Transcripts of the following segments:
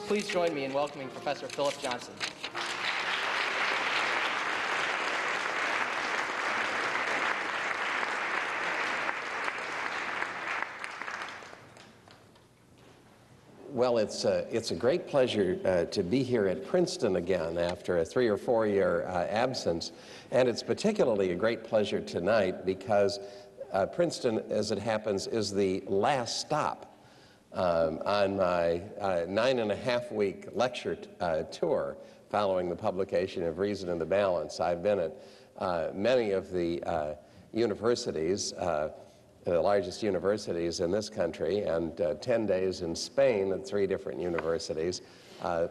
Please join me in welcoming Professor Philip Johnson. Well, it's a great pleasure to be here at Princeton again after a 3 or 4 year absence, and it's particularly a great pleasure tonight because Princeton, as it happens, is the last stop on my 9.5-week lecture tour following the publication of Reason and the Balance. I've been at many of the universities, the largest universities in this country, and 10 days in Spain at 3 different universities,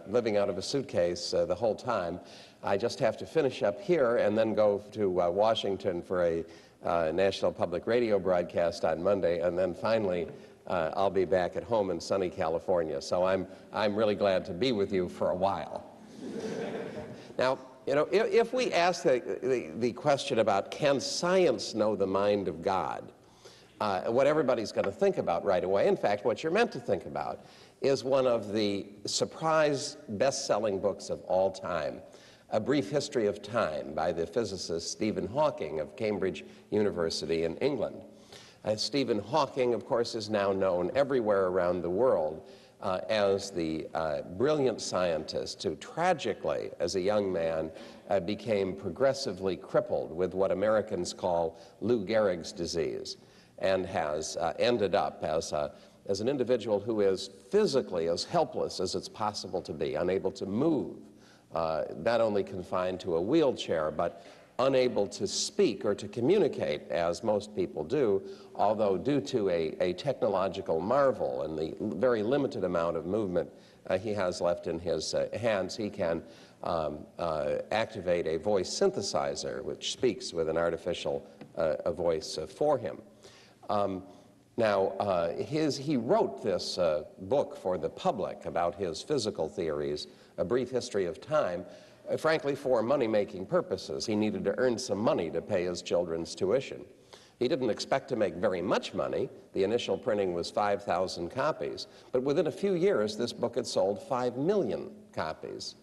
living out of a suitcase the whole time. I just have to finish up here and then go to Washington for a national public radio broadcast on Monday, and then finally I'll be back at home in sunny California. So I'm really glad to be with you for a while. Now, you know, if we ask the question about can science know the mind of God, what everybody's going to think about right away, in fact, what you're meant to think about, is one of the surprise best-selling books of all time, A Brief History of Time by the physicist Stephen Hawking of Cambridge University in England. Stephen Hawking, of course, is now known everywhere around the world as the brilliant scientist who tragically, as a young man, became progressively crippled with what Americans call Lou Gehrig's disease, and has ended up as an individual who is physically as helpless as it's possible to be, unable to move, not only confined to a wheelchair, but unable to speak or to communicate, as most people do, although due to a technological marvel and the very limited amount of movement he has left in his hands, he can activate a voice synthesizer which speaks with an artificial voice for him. He wrote this book for the public about his physical theories, A Brief History of Time, frankly for money-making purposes. He needed to earn some money to pay his children's tuition. He didn't expect to make very much money. The initial printing was 5,000 copies, but within a few years this book had sold 5 million copies.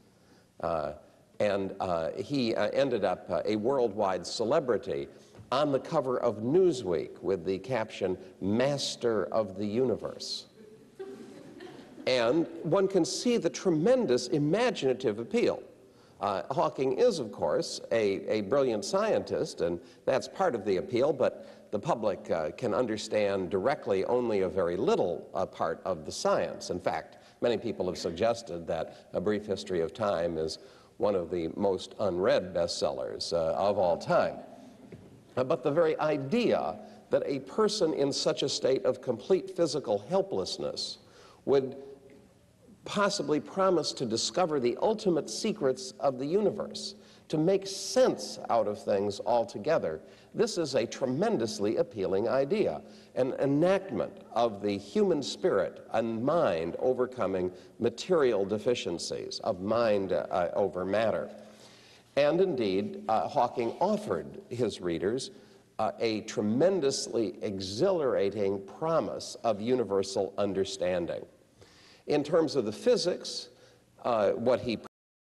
He ended up a worldwide celebrity on the cover of Newsweek with the caption, "Master of the Universe." And one can see the tremendous imaginative appeal. Hawking is, of course, a brilliant scientist, and that's part of the appeal, but the public can understand directly only a very little part of the science. In fact, many people have suggested that A Brief History of Time is one of the most unread bestsellers of all time. But the very idea that a person in such a state of complete physical helplessness would possibly promise to discover the ultimate secrets of the universe, to make sense out of things altogether, this is a tremendously appealing idea, an enactment of the human spirit and mind overcoming material deficiencies, of mind over matter. And indeed, Hawking offered his readers a tremendously exhilarating promise of universal understanding. In terms of the physics, what he